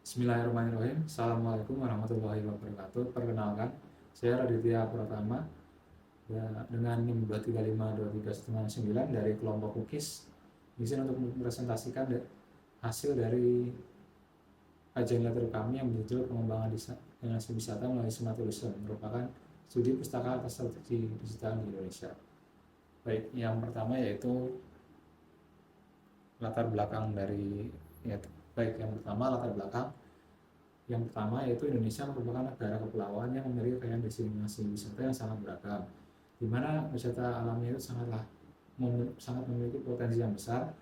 Bismillahirrahmanirrahim. Assalamualaikum warahmatullahi wabarakatuh. Perkenalkan, saya Raditya Pratama ya, dengan NIM 2352399 dari kelompok UKIS. Izin untuk mempresentasikan hasil dari kajian letter kami yang berjudul pengembangan destinasi wisata melalui smart tourism, merupakan studi pustaka atas strategi digital di Indonesia. Baik, yang pertama yaitu latar belakang dari yang pertama yaitu Indonesia merupakan negara kepulauan yang memiliki kekayaan destinasi wisata yang sangat beragam, di mana wisata alamnya itu sangat memiliki potensi yang besar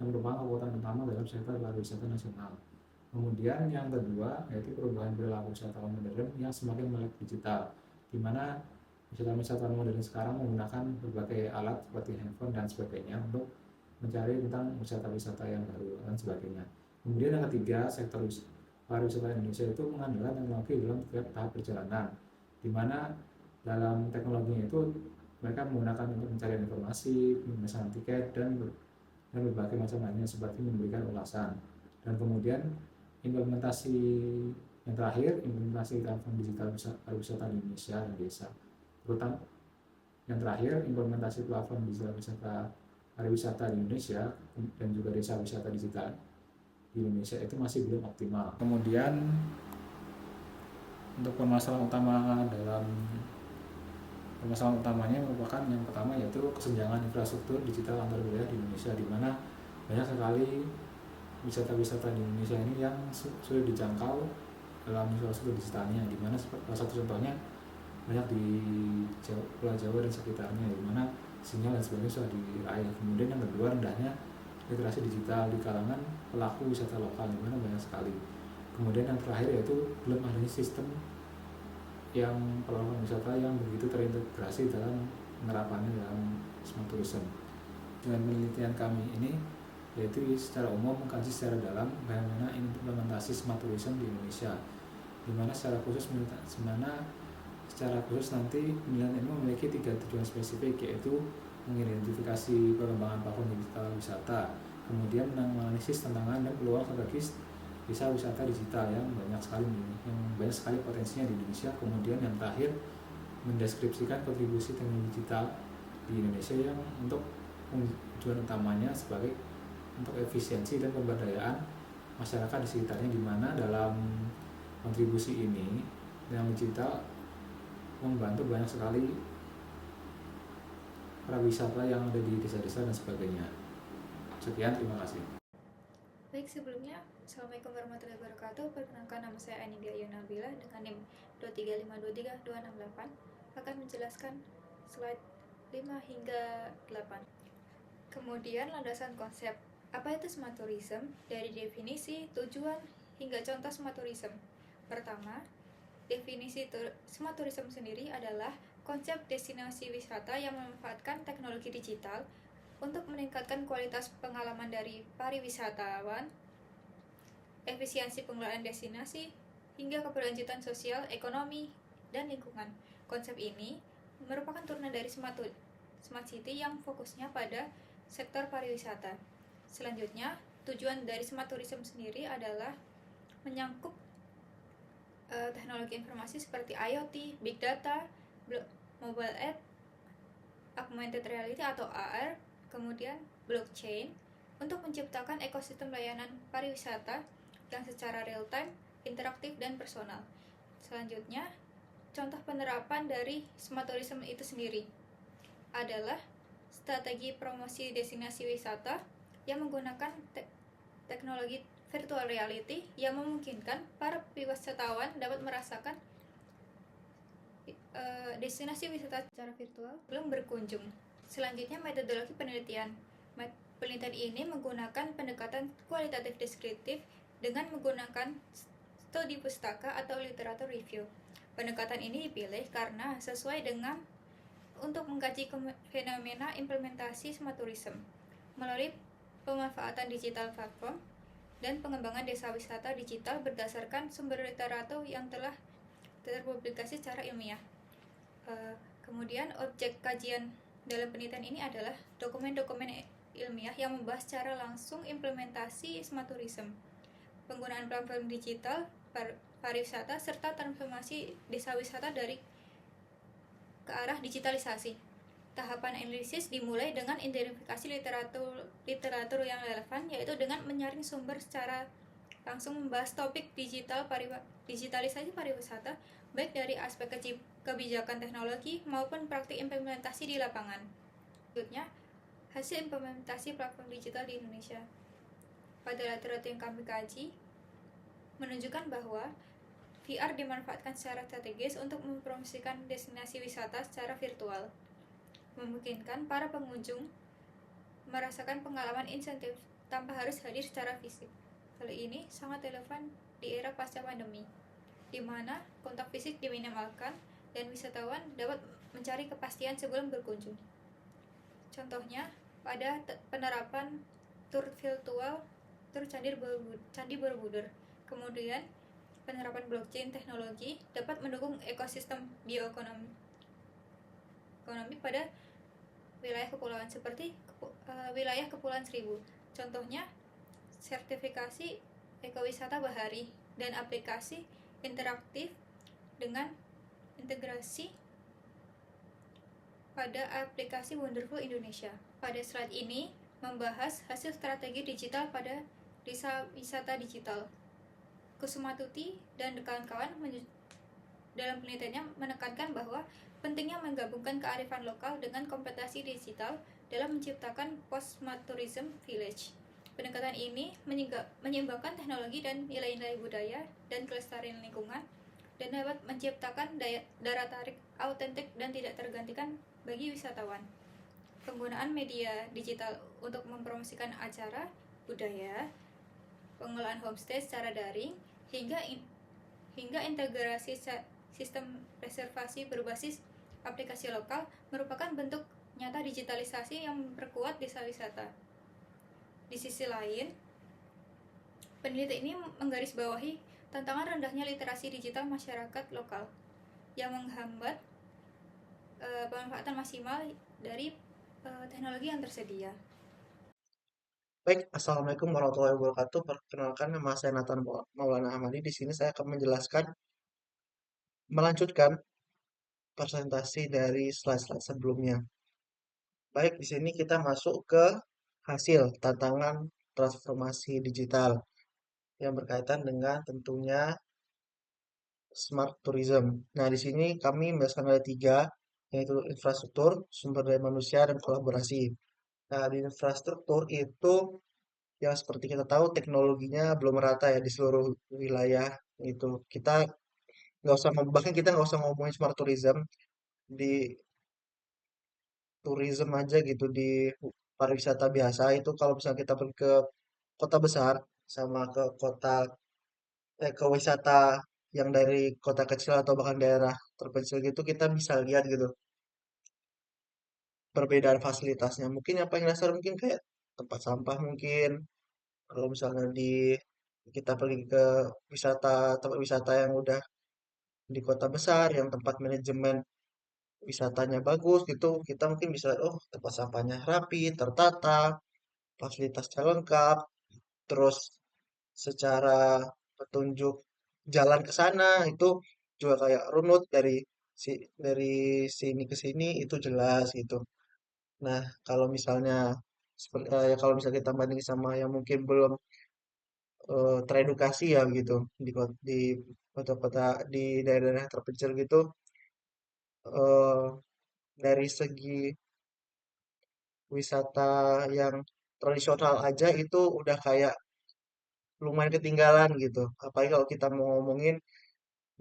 yang merupakan kekuatan utama dalam sektor pariwisata nasional. Kemudian yang kedua yaitu perubahan perilaku wisatawan modern yang semakin melek digital, di mana wisatawan modern sekarang menggunakan berbagai alat seperti handphone dan sebagainya untuk mencari tentang wisata-wisata yang baru dan sebagainya. Kemudian yang ketiga, sektor pariwisata Indonesia itu mengandalkan teknologi dalam setiap tahap perjalanan, di mana dalam teknologinya itu mereka menggunakan untuk mencari informasi, memesan tiket, dan berbagai macam lainnya seperti memberikan ulasan. Dan kemudian implementasi yang terakhir, implementasi platform digital pariwisata di Indonesia dan desa. Terutama yang terakhir, implementasi platform digital pariwisata di Indonesia dan juga desa wisata digital di Indonesia itu masih belum optimal. Kemudian untuk permasalahan utamanya merupakan yang pertama yaitu kesenjangan infrastruktur digital antar wilayah di Indonesia, di mana banyak sekali wisata-wisata di Indonesia ini yang sulit dijangkau dalam infrastruktur digitalnya, di mana salah satu contohnya banyak di Pulau Jawa dan sekitarnya, di mana sinyal dan sebagainya sudah diraih. Kemudian yang kedua, rendahnya literasi digital di kalangan pelaku wisata lokal, di mana banyak sekali. Kemudian yang terakhir yaitu belum adanya sistem yang pelabuhan wisata yang begitu terintegrasi dalam penerapannya dalam smart tourism. Dengan penelitian kami ini yaitu secara umum mengkaji secara dalam bagaimana implementasi smart tourism di Indonesia, di mana secara khusus nanti penelitian ini memiliki 3 tujuan spesifik, yaitu mengidentifikasi pengembangan platform digital wisata, kemudian menganalisis tantangan dan peluang strategis desa wisata digital yang banyak sekali potensinya di Indonesia. Kemudian yang terakhir, mendeskripsikan kontribusi teknologi digital di Indonesia yang untuk tujuan utamanya sebagai untuk efisiensi dan pemberdayaan masyarakat di sekitarnya, di mana dalam kontribusi ini yang digital membantu banyak sekali pariwisata yang ada di desa-desa dan sebagainya. Sekian, terima kasih. Baik, sebelumnya, Assalamualaikum warahmatullahi wabarakatuh. Perkenalkan, nama saya Anidia Yonabila dengan NIM 235232268 akan menjelaskan slide 5 hingga 8. Kemudian landasan konsep. Apa itu smart tourism? Dari definisi, tujuan, hingga contoh smart tourism. Pertama, definisi smart tourism sendiri adalah konsep destinasi wisata yang memanfaatkan teknologi digital untuk meningkatkan kualitas pengalaman dari pariwisatawan, efisiensi pengelolaan destinasi, hingga keberlanjutan sosial, ekonomi, dan lingkungan. Konsep ini merupakan turunan dari Smart City yang fokusnya pada sektor pariwisata. Selanjutnya, tujuan dari Smart Tourism sendiri adalah menyangkut teknologi informasi seperti IoT, Big Data, Mobile App, Augmented Reality atau AR, kemudian blockchain, untuk menciptakan ekosistem layanan pariwisata yang secara real-time, interaktif, dan personal. Selanjutnya, contoh penerapan dari smart tourism itu sendiri adalah strategi promosi destinasi wisata yang menggunakan teknologi virtual reality yang memungkinkan para wisatawan dapat merasakan destinasi wisata secara virtual belum berkunjung. Selanjutnya, metodologi penelitian. Penelitian ini menggunakan pendekatan kualitatif deskriptif dengan menggunakan studi pustaka atau literatur review. Pendekatan ini dipilih karena sesuai dengan untuk mengkaji fenomena implementasi smart tourism melalui pemanfaatan digital platform dan pengembangan desa wisata digital berdasarkan sumber literatur yang telah terpublikasi secara ilmiah. Kemudian objek kajian dalam penelitian ini adalah dokumen-dokumen ilmiah yang membahas secara langsung implementasi smart tourism. penggunaan platform digital, pariwisata, serta transformasi desa wisata dari ke arah digitalisasi. Tahapan analisis dimulai dengan identifikasi literatur yang relevan, yaitu dengan menyaring sumber secara langsung membahas topik digitalisasi pariwisata, baik dari aspek kebijakan teknologi maupun praktik implementasi di lapangan. Selanjutnya, hasil implementasi platform digital di Indonesia. Pada literatur yang kami kaji, menunjukkan bahwa VR dimanfaatkan secara strategis untuk mempromosikan destinasi wisata secara virtual, memungkinkan para pengunjung merasakan pengalaman insentif tanpa harus hadir secara fisik. Hal ini sangat relevan di era pasca pandemi, di mana kontak fisik diminimalkan dan wisatawan dapat mencari kepastian sebelum berkunjung. Contohnya, pada penerapan tur virtual, tur Candi Borobudur. Kemudian, penerapan blockchain teknologi dapat mendukung ekosistem bioekonomi pada wilayah kepulauan seperti wilayah Kepulauan Seribu. Contohnya, sertifikasi ekowisata bahari dan aplikasi interaktif dengan integrasi pada aplikasi Wonderful Indonesia. Pada slide ini membahas hasil strategi digital pada desa wisata digital. Kusumatuti dan kawan-kawan dalam penelitiannya menekankan bahwa pentingnya menggabungkan kearifan lokal dengan kompetensi digital dalam menciptakan post-smart tourism village. Pendekatan ini menyeimbangkan teknologi dan nilai-nilai budaya dan kelestarian lingkungan dan dapat menciptakan daya tarik autentik dan tidak tergantikan bagi wisatawan. Penggunaan media digital untuk mempromosikan acara, budaya, pengelolaan homestay secara daring, hingga integrasi sistem reservasi berbasis aplikasi lokal merupakan bentuk nyata digitalisasi yang memperkuat desa wisata. Di sisi lain, peneliti ini menggarisbawahi tantangan rendahnya literasi digital masyarakat lokal yang menghambat pemanfaatan maksimal dari teknologi yang tersedia. Baik, Assalamualaikum warahmatullahi wabarakatuh. Perkenalkan, nama saya Nathan Maulana Ahmadi. Di sini saya akan melanjutkan presentasi dari slide-slide sebelumnya. Baik, di sini kita masuk ke hasil tantangan transformasi digital yang berkaitan dengan tentunya smart tourism. Nah, di sini kami membahaskan ada tiga, yaitu infrastruktur, sumber daya manusia, dan kolaborasi. Nah, di infrastruktur itu yang seperti kita tahu teknologinya belum merata ya di seluruh wilayah itu. Bahkan kita nggak usah ngomongin smart tourism, di tourism aja gitu, di pariwisata biasa itu kalau misalnya kita pergi ke kota besar sama ke wisata yang dari kota kecil atau bahkan daerah terpencil gitu, kita bisa lihat gitu perbedaan fasilitasnya. Mungkin yang paling dasar mungkin kayak tempat sampah mungkin. Kalau misalnya kita pergi ke tempat wisata yang udah di kota besar, yang tempat manajemen wisatanya bagus gitu, kita mungkin bisa, oh tempat sampahnya rapi, tertata, fasilitasnya lengkap, terus secara petunjuk jalan ke sana itu juga kayak runut dari sini ke sini itu jelas gitu. Nah, kalau misalnya ya kalau misalnya kita bandingin sama yang mungkin belum teredukasi ya gitu di kota-kota di daerah-daerah terpencil gitu eh, dari segi wisata yang tradisional aja itu udah kayak lumayan ketinggalan gitu. Apalagi kalau kita mau ngomongin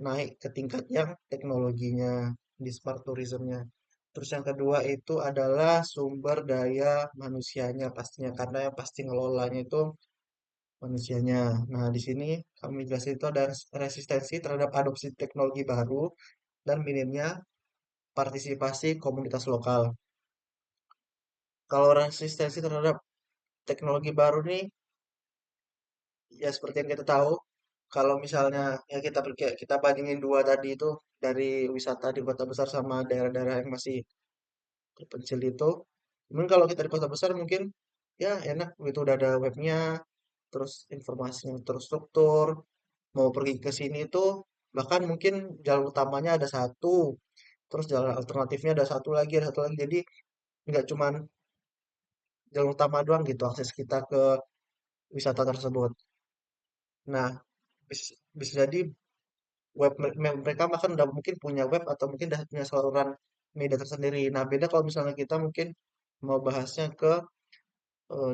naik ke tingkat yang teknologinya di smart tourismnya. Terus yang kedua itu adalah sumber daya manusianya pastinya karena yang pasti ngelolanya itu manusianya. Nah, di sini kami jelasin itu ada resistensi terhadap adopsi teknologi baru dan minimnya partisipasi komunitas lokal. Kalau resistensi terhadap teknologi baru nih, ya seperti yang kita tahu, kalau misalnya ya kita bandingin dua tadi itu dari wisata di kota besar sama daerah-daerah yang masih terpencil itu, mungkin kalau kita di kota besar mungkin ya enak itu udah ada webnya, terus informasinya terstruktur, mau pergi ke sini tuh bahkan mungkin jalan utamanya ada satu, terus jalan alternatifnya ada satu lagi. Jadi nggak cuman jalan utama doang gitu akses kita ke wisata tersebut. Nah, bisa jadi mereka bahkan udah mungkin punya web atau mungkin udah punya saluran media tersendiri. Nah, beda kalau misalnya kita mungkin mau bahasnya ke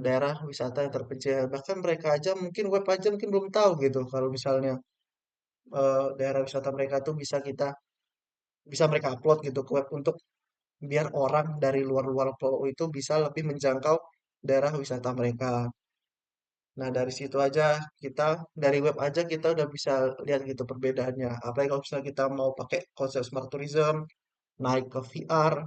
daerah wisata yang terpencil. Bahkan mereka aja mungkin web aja mungkin belum tahu gitu kalau misalnya daerah wisata mereka tuh bisa mereka upload gitu ke web untuk biar orang dari luar-luar pulau itu bisa lebih menjangkau daerah wisata mereka. Nah, dari situ aja kita dari web aja kita udah bisa lihat gitu perbedaannya. Apalagi kalau misalnya kita mau pakai konsep smart tourism, naik ke VR,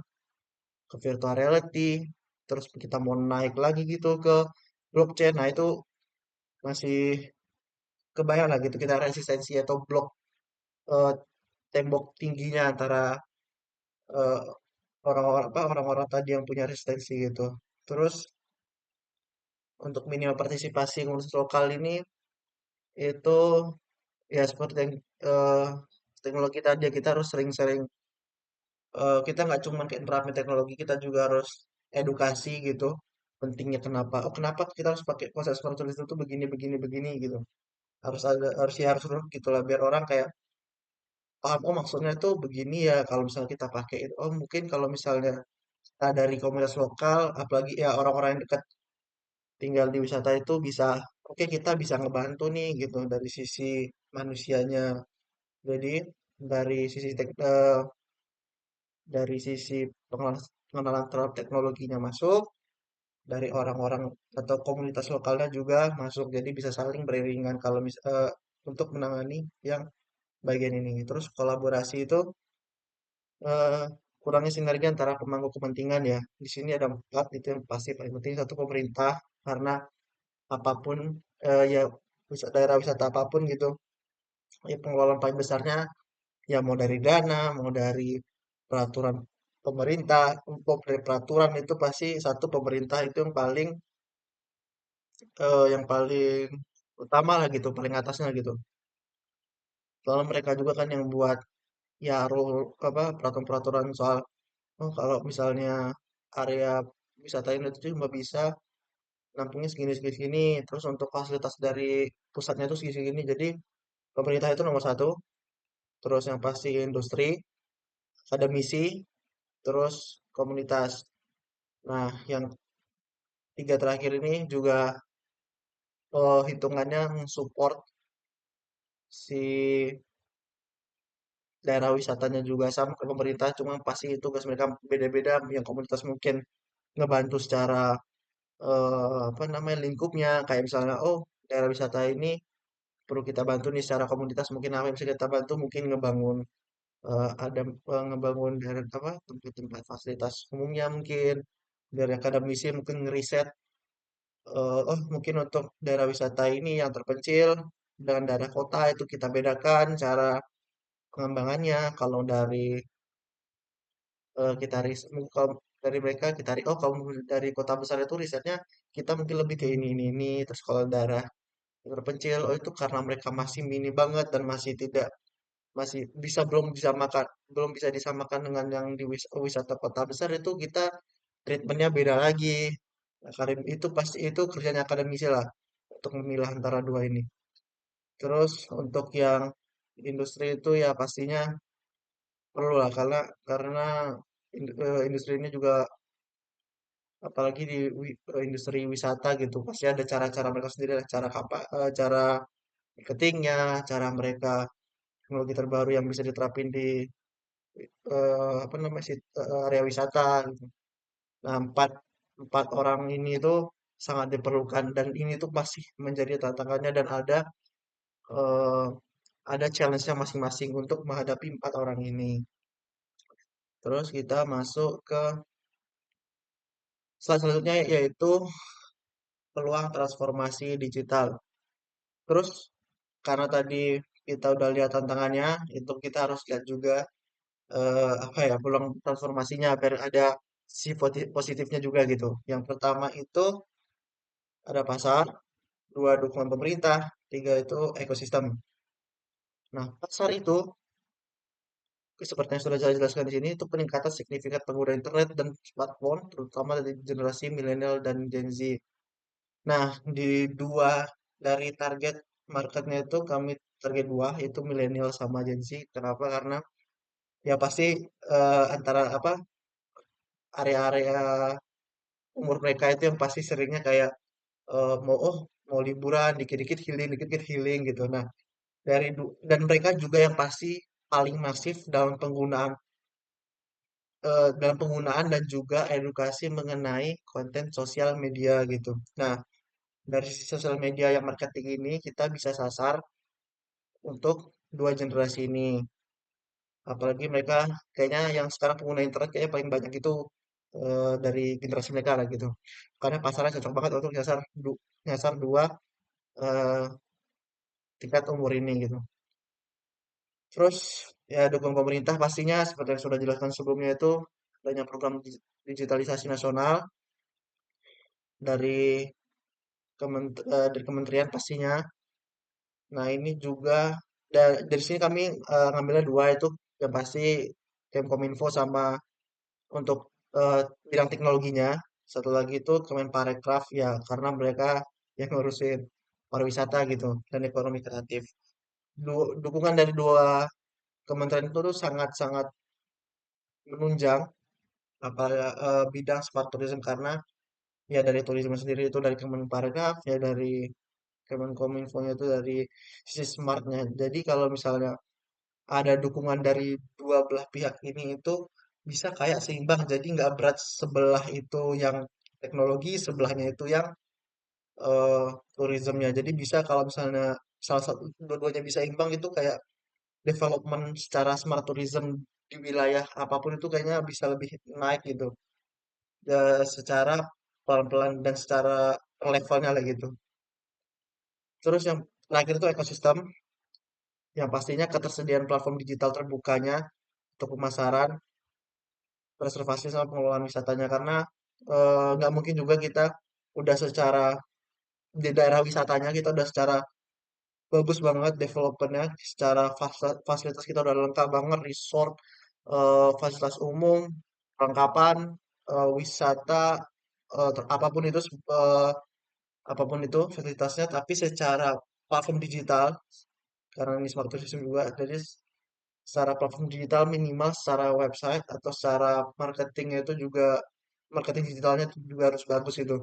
ke virtual reality, terus kita mau naik lagi gitu ke blockchain. Nah, itu masih kebayang lah gitu kita resistensi atau blok eh, tembok tingginya antara eh, orang-orang tadi yang punya resistensi gitu. Terus untuk minimal partisipasi komunitas lokal ini itu ya seperti yang eh, teknologi tadi ya, kita harus sering-sering kita nggak cuma kayak nerapin teknologi, kita juga harus edukasi gitu pentingnya kenapa kita harus pakai proses virtual itu tuh begini begini begini gitu, harus ada harus gitu lah biar orang kayak paham, oh maksudnya tuh begini ya kalau misalnya kita pakai itu, oh mungkin kalau misalnya kita dari komunitas lokal apalagi ya orang-orang yang dekat tinggal di wisata itu bisa, oke kita bisa ngebantu nih gitu dari sisi manusianya. Jadi dari dari sisi pengenalan terhadap teknologinya masuk, dari orang-orang atau komunitas lokalnya juga masuk. Jadi bisa saling beriringan kalau untuk menangani yang bagian ini. Terus kolaborasi itu eh, kurangnya sinergi antara pemangku kepentingan ya. Di sini ada empat itu yang pasti paling penting. Satu pemerintah karena apapun ya daerah wisata apapun gitu, ya pengelolaan paling besarnya ya mau dari dana, mau dari peraturan pemerintah, dari peraturan itu pasti satu pemerintah itu yang paling utama lah gitu, paling atasnya gitu. Soalnya mereka juga kan yang buat ya apa peraturan-peraturan soal oh kalau misalnya area wisata ini itu cuma bisa nampungnya segini segini segini, terus untuk fasilitas dari pusatnya itu segini segini. Jadi pemerintah itu nomor satu, terus yang pasti industri, akademisi, terus komunitas. Nah, yang tiga terakhir ini juga hitungannya mensupport si daerah wisatanya juga sama ke pemerintah, cuma pasti tugas mereka beda-beda. Yang komunitas mungkin ngebantu secara apa namanya lingkupnya, kayak misalnya, oh daerah wisata ini perlu kita bantu nih secara komunitas, mungkin apa yang bisa kita bantu, mungkin ngebangun ngebangun daerah apa tempat-tempat fasilitas umumnya mungkin dari akademisi mungkin ngeriset oh mungkin untuk daerah wisata ini yang terpencil dengan daerah kota itu kita bedakan cara pengembangannya. Kalau dari kita kalau dari mereka kita oh kalau dari kota besar itu risetnya kita mungkin lebih ke ini. Terus kalau daerah yang terpencil, oh itu karena mereka masih mini banget dan masih belum bisa disamakan dengan yang di wisata kota besar itu kita treatmentnya beda lagi. Itu pasti itu kerjanya akademisi lah untuk memilah antara dua ini. Terus untuk yang industri itu ya pastinya perlu lah karena industri ini juga apalagi di industri wisata gitu pasti ada cara-cara mereka sendiri lah, cara marketingnya, cara mereka teknologi terbaru yang bisa diterapin di apa namanya sih area wisata gitu. Nah, empat orang ini tuh sangat diperlukan dan ini tuh masih menjadi tantangannya dan eh, ada challenge-nya masing-masing untuk menghadapi empat orang ini. Terus kita masuk ke slide selanjutnya yaitu peluang transformasi digital. Terus karena tadi kita udah lihat tantangannya, itu kita harus lihat juga apa ya peluang transformasinya biar ada positifnya juga gitu. Yang pertama itu ada pasar, dua dukungan pemerintah, tiga itu ekosistem. Nah, pasar itu seperti yang sudah saya jelaskan di sini itu peningkatan signifikan pengguna internet dan smartphone terutama dari generasi milenial dan Gen Z. Nah, di dua dari target marketnya itu kami target dua itu milenial sama Gen Z. Kenapa? Karena ya pasti antara apa area-area umur mereka itu yang pasti seringnya kayak mau liburan dikit-dikit healing dikit-dikit healing gitu. Nah, dan mereka juga yang pasti paling masif dalam penggunaan dan juga edukasi mengenai konten sosial media gitu. Nah, dari sisi sosial media yang marketing ini kita bisa sasar untuk dua generasi ini. Apalagi mereka kayaknya yang sekarang pengguna internet kayaknya paling banyak itu dari generasi mereka lah gitu. Karena pasarnya cocok banget untuk nyasar dua eh, tingkat umur ini gitu. Terus ya dukung pemerintah pastinya seperti yang sudah dijelaskan sebelumnya itu adanya program digitalisasi nasional dari dari kementerian pastinya. Nah, ini juga dari sini kami ngambilnya dua itu yang pasti Kemkominfo sama untuk bidang teknologinya. Satu lagi itu Kemenparekraf ya karena mereka yang ngurusin pariwisata gitu dan ekonomi kreatif. Dukungan dari dua kementerian itu tuh sangat-sangat menunjang apa bidang smart tourism karena ya dari turisme sendiri itu dari Kemenparekraf ya dari Kemenkominfo-nya itu dari sisi smartnya. Jadi kalau misalnya ada dukungan dari dua belah pihak ini itu bisa kayak seimbang. Jadi nggak berat sebelah itu yang teknologi, sebelahnya itu yang eh, tourismnya. Jadi bisa kalau misalnya salah satu dua-duanya bisa imbang itu kayak development secara smart tourism di wilayah apapun itu kayaknya bisa lebih naik gitu. Ya, secara pelan-pelan dan secara levelnya lah gitu. Terus yang terakhir itu ekosistem, yang pastinya ketersediaan platform digital terbukanya untuk pemasaran, reservasi sama pengelolaan wisatanya karena nggak mungkin juga kita udah secara di daerah wisatanya kita udah secara bagus banget developernya, secara fasilitas kita udah lengkap banget, resort, fasilitas umum, perlengkapan, wisata, apapun itu fasilitasnya, tapi secara platform digital karena ini smart tourism juga, jadi secara platform digital minimal secara website atau secara marketingnya itu juga marketing digitalnya itu juga harus bagus itu.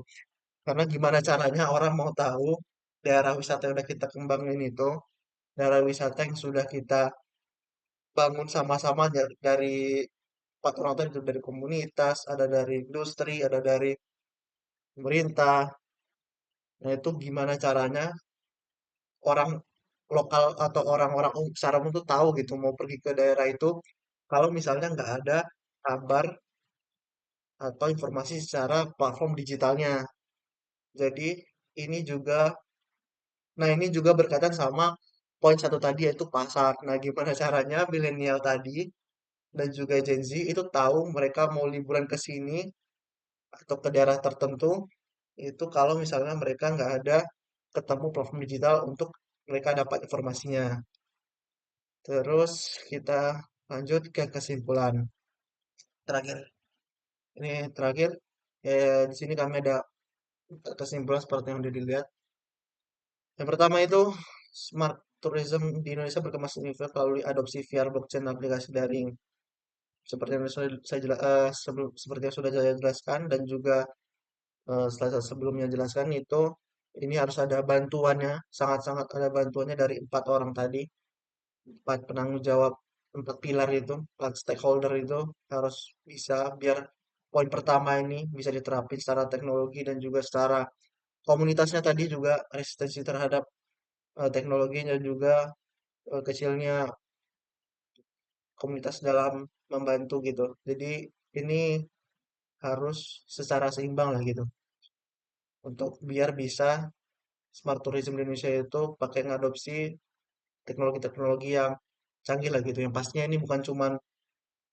Karena gimana caranya orang mau tahu daerah wisata yang udah kita kembangin itu, daerah wisata yang sudah kita bangun sama-sama dari empat orang tadi itu dari komunitas, ada dari industri, ada dari pemerintah. Nah itu gimana caranya orang lokal atau orang-orang secara umum tuh tahu gitu mau pergi ke daerah itu kalau misalnya nggak ada kabar atau informasi secara platform digitalnya. Jadi ini juga, nah ini juga berkaitan sama poin satu tadi yaitu pasar. Nah gimana caranya milenial tadi dan juga Gen Z itu tahu mereka mau liburan ke sini atau ke daerah tertentu itu kalau misalnya mereka nggak ada ketemu platform digital untuk mereka dapat informasinya. Terus kita lanjut ke kesimpulan terakhir. Ini terakhir, di sini kami ada kesimpulan seperti yang sudah dilihat. Yang pertama itu, smart tourism di Indonesia berkembang signifikan melalui adopsi VR blockchain dan aplikasi daring. Seperti yang seperti yang sudah saya jelaskan dan juga setelah sebelumnya jelaskan itu, ini harus ada bantuannya, sangat-sangat ada bantuannya dari empat orang tadi, empat penanggung jawab, empat pilar itu, empat stakeholder itu harus bisa biar poin pertama ini bisa diterapin secara teknologi dan juga secara komunitasnya tadi juga resistensi terhadap teknologinya juga kecilnya komunitas dalam membantu gitu. Jadi ini harus secara seimbang lah gitu untuk biar bisa smart tourism di Indonesia itu pakai ngadopsi teknologi-teknologi yang canggih lah gitu. Yang pastinya ini bukan cuman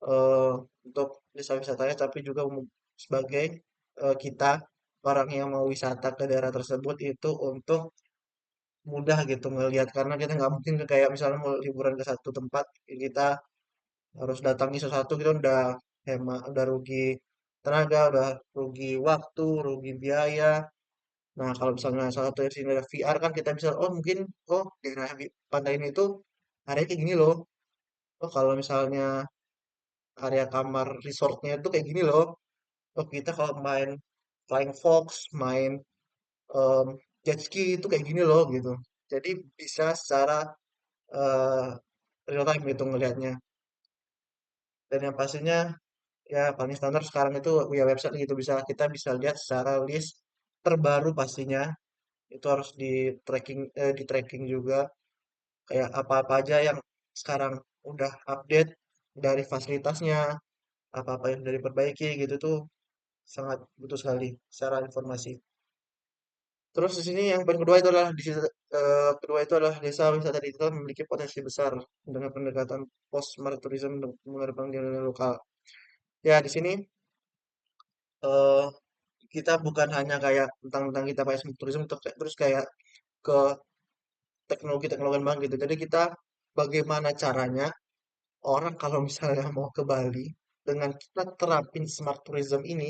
eh, untuk desa wisatanya tapi juga sebagai kita orang yang mau wisata ke daerah tersebut itu untuk mudah gitu ngelihat karena kita nggak mungkin kayak misalnya mau liburan ke satu tempat kita harus datangi sesuatu kita udah hemat udah rugi tenaga udah rugi waktu rugi biaya. Nah kalau misalnya salah satu dari sini ada VR kan kita bisa oh mungkin oh daerah pantai ini tuh area kayak gini loh. Oh kalau misalnya area kamar resortnya itu kayak gini loh. Oh kita kalau main Flying Fox main em, jet ski itu kayak gini loh gitu. Jadi bisa secara eh, real time gitu ngelihatnya. Dan yang pastinya ya paling standar sekarang itu ya website gitu kita bisa lihat secara list terbaru pastinya. Itu harus di tracking juga kayak apa-apa aja yang sekarang udah update dari fasilitasnya, apa-apa yang udah diperbaiki gitu tuh sangat butuh sekali secara informasi. Terus di sini yang poin kedua itu adalah kedua itu adalah desa wisata digital memiliki potensi besar dengan pendekatan post smart tourism untuk mengembangkan nilai lokal. Ya di sini eh, kita bukan hanya kayak tentang kita pakai smart tourism terus kayak ke teknologi-teknologi banget gitu. Jadi kita bagaimana caranya orang kalau misalnya mau ke Bali dengan kita terapin smart tourism ini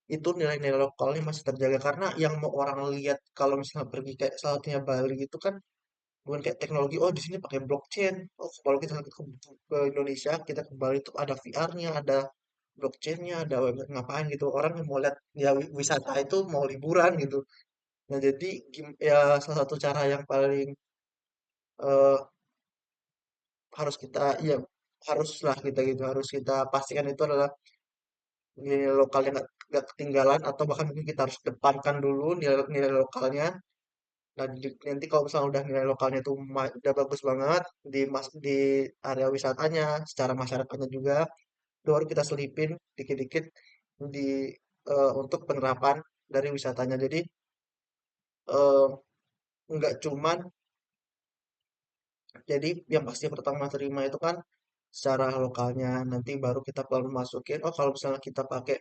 itu nilai-nilai lokalnya masih terjaga karena yang mau orang lihat kalau misalnya pergi kayak salah satunya Bali itu kan bukan kayak teknologi oh di sini pakai blockchain oh kalau kita ke Indonesia kita ke Bali itu ada VR-nya ada blockchain-nya ada ngapain gitu orang yang mau lihat ya wisata itu mau liburan gitu nah jadi ya salah satu cara yang paling eh, harus kita ya haruslah kita gitu harus kita pastikan itu adalah nilai lokal yang nggak ketinggalan atau bahkan mungkin kita harus depankan dulu nilai lokalnya. Nah, nanti kalau misalnya udah nilai lokalnya tuh udah bagus banget di area wisatanya, secara masyarakatnya juga, baru kita selipin dikit-dikit di untuk penerapan dari wisatanya. Jadi eh, nggak cuman jadi yang pasti pertama terima itu kan secara lokalnya, nanti baru kita perlu masukin. Oh kalau misalnya kita pakai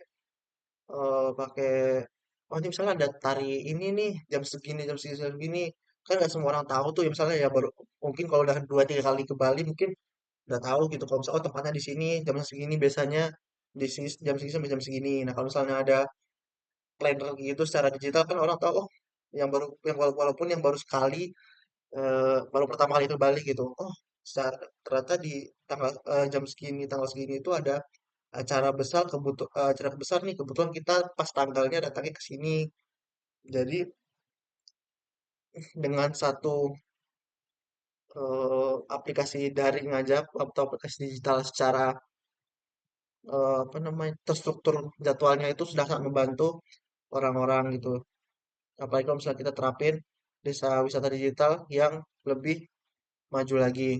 oh ini misalnya ada tari ini nih jam segini jam segini kan nggak semua orang tahu tuh ya misalnya ya baru mungkin kalau udah 2 3 kali ke Bali mungkin udah tahu gitu kalau misalnya oh tempatnya di sini jam segini biasanya di sini jam segini sampai jam segini nah kalau misalnya ada planner gitu secara digital kan orang tahu oh yang walaupun yang baru sekali baru pertama kali ke Bali gitu oh ternyata di jam segini tanggal segini itu ada acara besar nih kebetulan kita pas tanggalnya datangnya ke sini jadi dengan satu aplikasi daring aja atau aplikasi digital secara apa namanya terstruktur jadwalnya itu sudah sangat membantu orang-orang gitu. Apalagi kalau misalnya kita terapin desa wisata digital yang lebih maju lagi.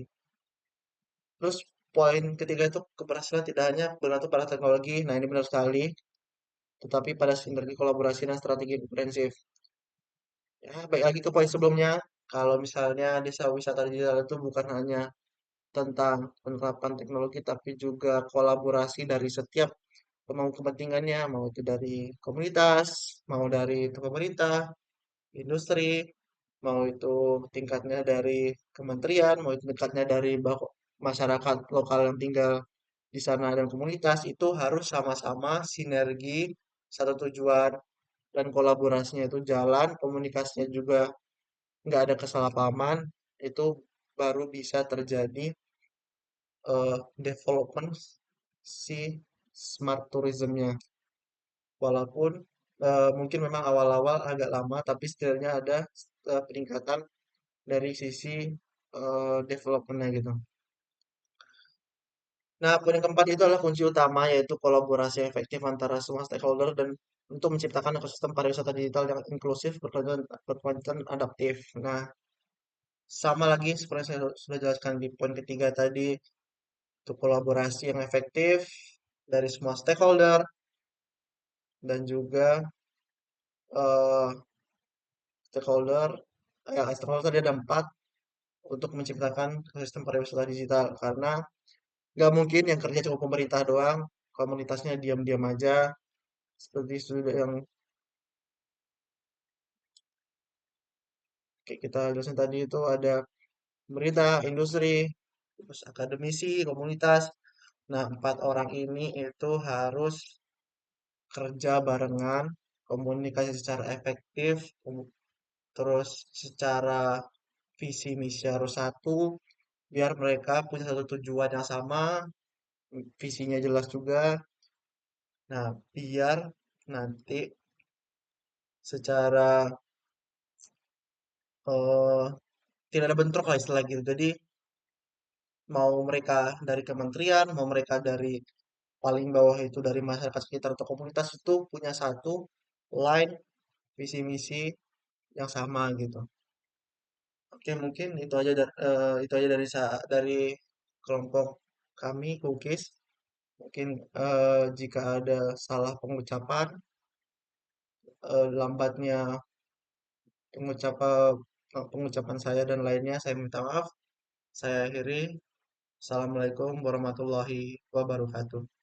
Terus poin ketiga itu keberhasilan tidak hanya bergantung pada teknologi. Nah ini benar sekali, tetapi pada sinergi kolaborasi dan strategi komprehensif. Ya, baik lagi ke poin sebelumnya. Kalau misalnya desa wisata digital itu bukan hanya tentang penerapan teknologi, tapi juga kolaborasi dari setiap pemangku kepentingannya, mau itu dari komunitas, mau dari itu pemerintah, industri, mau itu tingkatnya dari kementerian, mau itu tingkatnya dari masyarakat lokal yang tinggal di sana dan komunitas, itu harus sama-sama sinergi satu tujuan dan kolaborasinya itu jalan, komunikasinya juga nggak ada kesalahpahaman, itu baru bisa terjadi development si smart tourismnya. Walaupun mungkin memang awal-awal agak lama, tapi setidaknya ada peningkatan dari sisi development gitu. Nah, poin yang keempat itu adalah kunci utama yaitu kolaborasi efektif antara semua stakeholder dan untuk menciptakan ekosistem pariwisata digital yang inklusif, berkelanjutan, adaptif. Nah, sama lagi seperti saya sudah jelaskan di poin ketiga tadi, untuk kolaborasi yang efektif dari semua stakeholder dan juga eh, stakeholder stakeholder tadi ada 4 untuk menciptakan sistem pariwisata digital karena nggak mungkin yang kerja cuma pemerintah doang komunitasnya diam-diam aja seperti sudah yang kayak kita jelasin tadi itu ada pemerintah, industri, terus akademisi, komunitas. Nah, empat orang ini itu harus kerja barengan, komunikasi secara efektif, terus secara visi misi harus satu, biar mereka punya satu tujuan yang sama, visinya jelas juga. Nah, biar nanti secara eh, tidak ada bentrok lah istilah gitu. Jadi mau mereka dari kementerian, mau mereka dari paling bawah itu dari masyarakat sekitar atau komunitas itu punya satu line visi misi yang sama gitu. Oke, mungkin itu aja dari kelompok kami Kukis. Mungkin jika ada salah pengucapan, lambatnya pengucapan pengucapan saya dan lainnya, saya minta maaf. Saya akhiri. Assalamualaikum warahmatullahi wabarakatuh.